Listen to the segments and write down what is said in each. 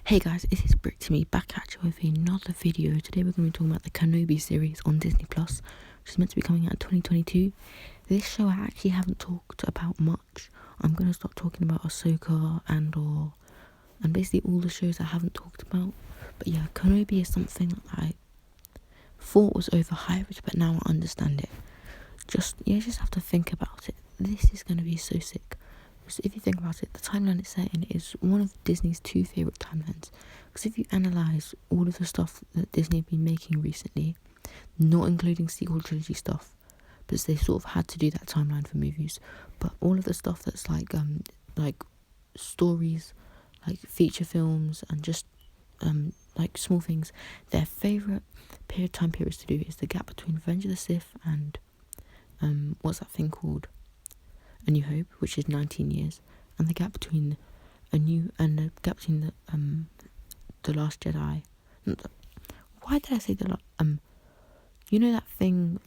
Hey guys, it is Brick to me back at you with another video. Today we're going to be talking about the Kenobi series on Disney Plus, which is meant to be coming out in 2022. This show I actually haven't talked about much. I'm going to start talking about Ahsoka and basically all the shows I haven't talked about. But yeah, Kenobi is something that I thought was overhyped, but now I understand it. Just have to think about it. This is going to be so sick. So if you think about it, the timeline it's set in is one of Disney's two favourite timelines. Because if you analyse all of the stuff that Disney have been making recently, not including sequel trilogy stuff, because they sort of had to do that timeline for movies, but all of the stuff that's like stories, like feature films, and just like small things, their favourite time periods to do is the gap between Revenge of the Sith and what's that thing called? A New Hope, which is 19 years, and the gap between the Last Jedi. Why did I say you know that thing,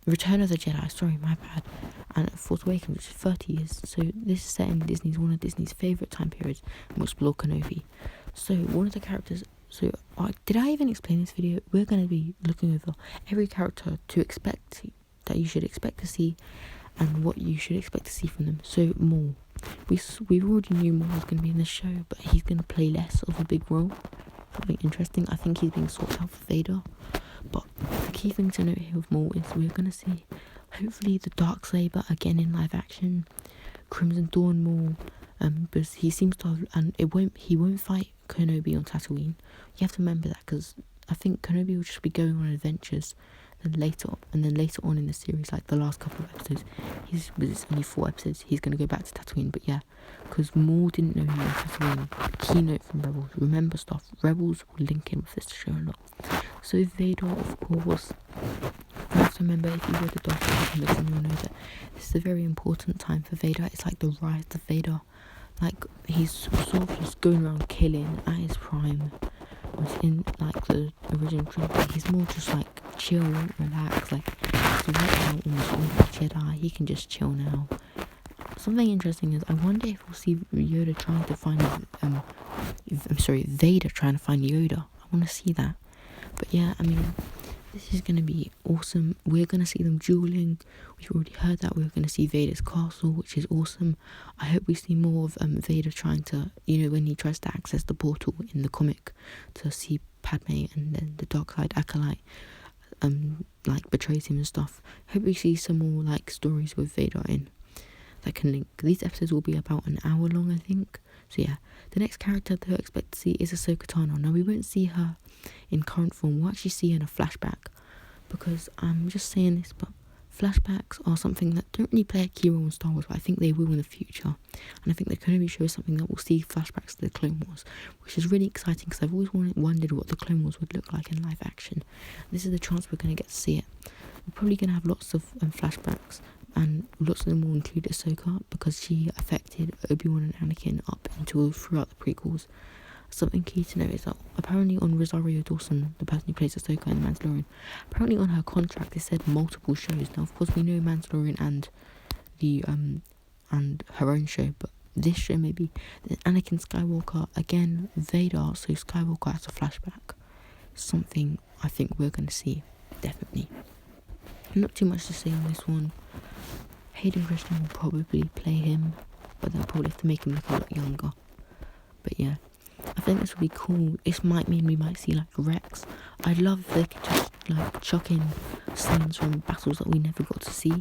Return of the Jedi, sorry, my bad, and Force Awakens, which is 30 years. So this is set in one of Disney's favourite time periods, and we'll explore Kenobi. So one of the characters, did I even explain this video? We're going to be looking over every character that you should expect to see, and what you should expect to see from them. So Maul, we already knew Maul was going to be in the show, but he's going to play less of a big role. Something interesting. I think he's being swapped out for Vader. But the key thing to note here with Maul is we're going to see, hopefully, the Darksaber again in live action, Crimson Dawn Maul, because he seems to have, and he won't fight Kenobi on Tatooine. You have to remember that, because I think Kenobi will just be going on adventures. And later on in the series, like the last couple of episodes, it's only 4 episodes, he's going to go back to Tatooine. But yeah, because Maul didn't know he was Tatooine. Keynote from Rebels, remember stuff. Rebels will link in with this show a lot. So Vader, of course, you have to remember, if you read the documents, you'll know that this is a very important time for Vader. It's like the rise of Vader. Like, he's sort of just going around killing at his prime. In like the original trilogy, he's more just like chill, relax, like he's right now almost all the Jedi. He can just chill now. Something interesting is, I wonder if we'll see Vader trying to find Yoda. I want to see that. But yeah, I mean, this is going to be awesome. We're going to see them dueling. We've already heard that. We're going to see Vader's castle, which is awesome. I hope we see more of Vader trying to, when he tries to access the portal in the comic to see Padme, and then the dark side acolyte betrays him and stuff. Hope we see some more like stories with Vader in that can link. These episodes will be about an hour long, I think. So yeah, the next character that I expect to see is Ahsoka Tano. Now, we won't see her in current form. We'll actually see her in a flashback, because I'm just saying this, but flashbacks are something that don't really play a key role in Star Wars, but I think they will in the future. And I think the Kenobi show is something that we'll see flashbacks to the Clone Wars, which is really exciting, because I've always wondered what the Clone Wars would look like in live action. This is the chance we're going to get to see it. We're probably going to have lots of flashbacks, and lots of them will include Ahsoka, because she affected Obi-Wan and Anakin up until throughout the prequels. Something key to note is that apparently on Rosario Dawson, the person who plays Ahsoka in The Mandalorian, apparently on her contract it said multiple shows. Now, of course, we know Mandalorian and the and her own show, but this show maybe Anakin Skywalker again, Vader, so Skywalker has a flashback. Something I think we're going to see, definitely. Not too much to say on this one. Hayden Christensen will probably play him, but they'll probably have to make him look a lot younger. But yeah, I think this will be cool. This might mean we might see like Rex. I'd love if they could just like chuck in scenes from battles that we never got to see,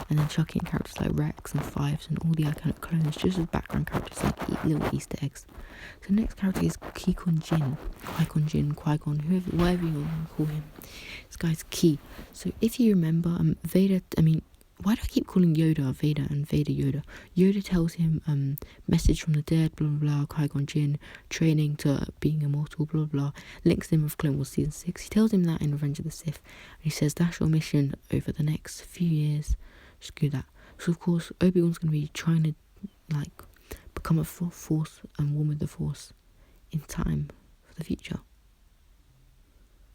and then chuck in characters like Rex and Fives and all the iconic clones, just as background characters, like little Easter eggs. So the next character is Qui-Gon Jinn, Qui-Gon, whatever you want to call him. This guy's key. So if you remember, why do I keep calling Yoda Vader and Vader Yoda? Yoda tells him, message from the dead, blah blah blah, Qui-Gon Jinn, training to being immortal, blah blah blah, links him with Clone Wars Season 6. He tells him that in Revenge of the Sith, and he says that's your mission over the next few years, just do that. So of course, Obi-Wan's going to be trying to, like, become a force and one with the Force in time for the future.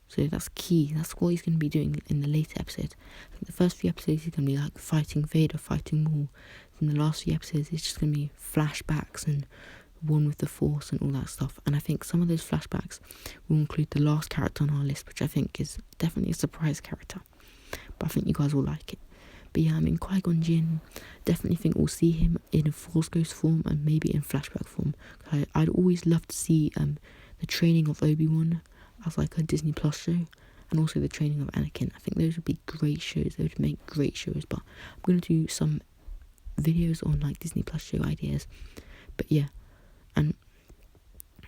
So that's key. That's what he's going to be doing in the later episode. I think the first few episodes he's going to be like fighting Vader, fighting Maul. In the last few episodes it's just going to be flashbacks and one with the Force and all that stuff. And I think some of those flashbacks will include the last character on our list, which I think is definitely a surprise character. But I think you guys will like it. But yeah, I mean, Qui-Gon Jinn, definitely think we'll see him in a Force Ghost form and maybe in flashback form. I'd always love to see the training of Obi-Wan as like a Disney Plus show, and also the training of Anakin. I think those would be great shows. They would make great shows. But I'm going to do some videos on like Disney Plus show ideas. But yeah, and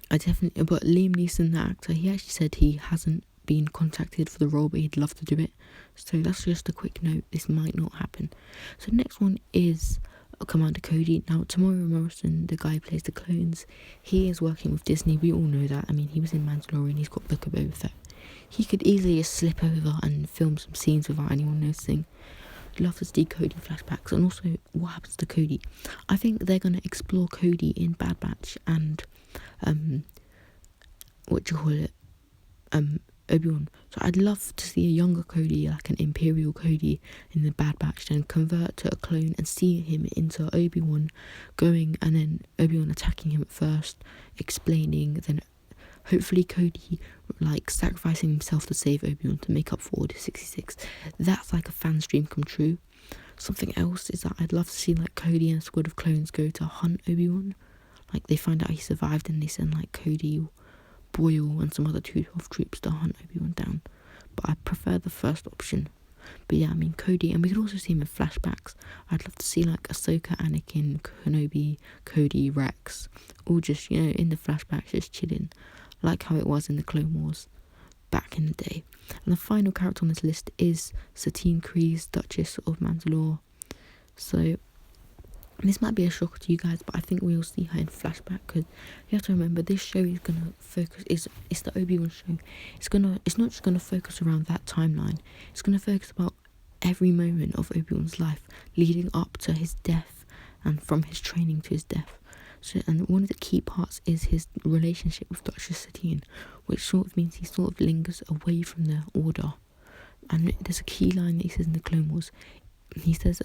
but Liam Neeson, the actor, he actually said he hasn't been contacted for the role, but he'd love to do it. So that's just a quick note, this might not happen. So next one is Commander Cody. Now, Tamora Morrison, the guy who plays the clones, he is working with Disney. We all know that. I mean, he was in Mandalorian, he's got Book of Boba Fett. He could easily just slip over and film some scenes without anyone noticing. I'd love to see Cody flashbacks, and also what happens to Cody. I think they're going to explore Cody in Bad Batch and Obi-Wan. So I'd love to see a younger Cody, like an Imperial Cody in the Bad Batch, then convert to a clone and see him into Obi-Wan going, and then Obi-Wan attacking him at first, explaining, then hopefully Cody like sacrificing himself to save Obi-Wan to make up for Order 66. That's like a fan's dream come true. Something else is that I'd love to see like Cody and a squad of clones go to hunt Obi-Wan. Like they find out he survived and they send like Cody, Boyle and some other 212 troops to hunt Obi-Wan down. But I prefer the first option. But yeah, I mean Cody, and we could also see him in flashbacks. I'd love to see like Ahsoka, Anakin, Kenobi, Cody, Rex, all just, you know, in the flashbacks just chilling, like how it was in the Clone Wars back in the day. And the final character on this list is Satine Kryze, Duchess of Mandalore. So this might be a shocker to you guys, but I think we'll see her in flashback, because you have to remember this show is gonna focus. It's the Obi-Wan show. It's not just gonna focus around that timeline. It's gonna focus about every moment of Obi-Wan's life leading up to his death and from his training to his death. So, and one of the key parts is his relationship with Duchess Satine, which sort of means he sort of lingers away from the Order. And there's a key line that he says in the Clone Wars. He says,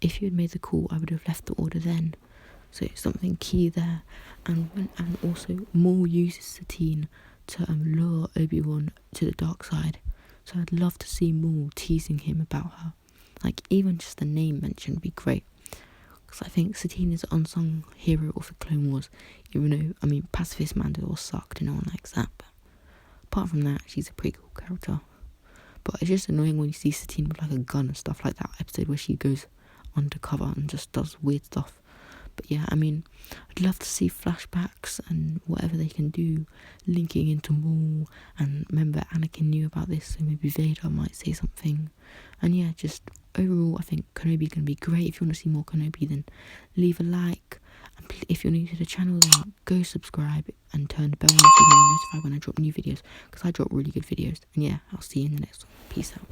if you had made the call, I would have left the Order then. So something key there. And also Maul uses Satine to lure Obi-Wan to the dark side. So I'd love to see Maul teasing him about her. Like even just the name mention would be great. Because I think Satine is an unsung hero of the Clone Wars. Even though, I mean, Pacifist Mandalore sucked and no one likes that. But apart from that, she's a pretty cool character. But it's just annoying when you see Satine with like a gun and stuff, like that episode where she goes undercover and just does weird stuff. But yeah, I mean, I'd love to see flashbacks and whatever they can do linking into Maul. And remember, Anakin knew about this, so maybe Vader might say something. And yeah, just overall, I think Kenobi is going to be great. If you want to see more Kenobi, then leave a like. And if you're new to the channel, then go subscribe and turn the bell on so you can be notified when I drop new videos, because I drop really good videos. And yeah, I'll see you in the next one. Peace out.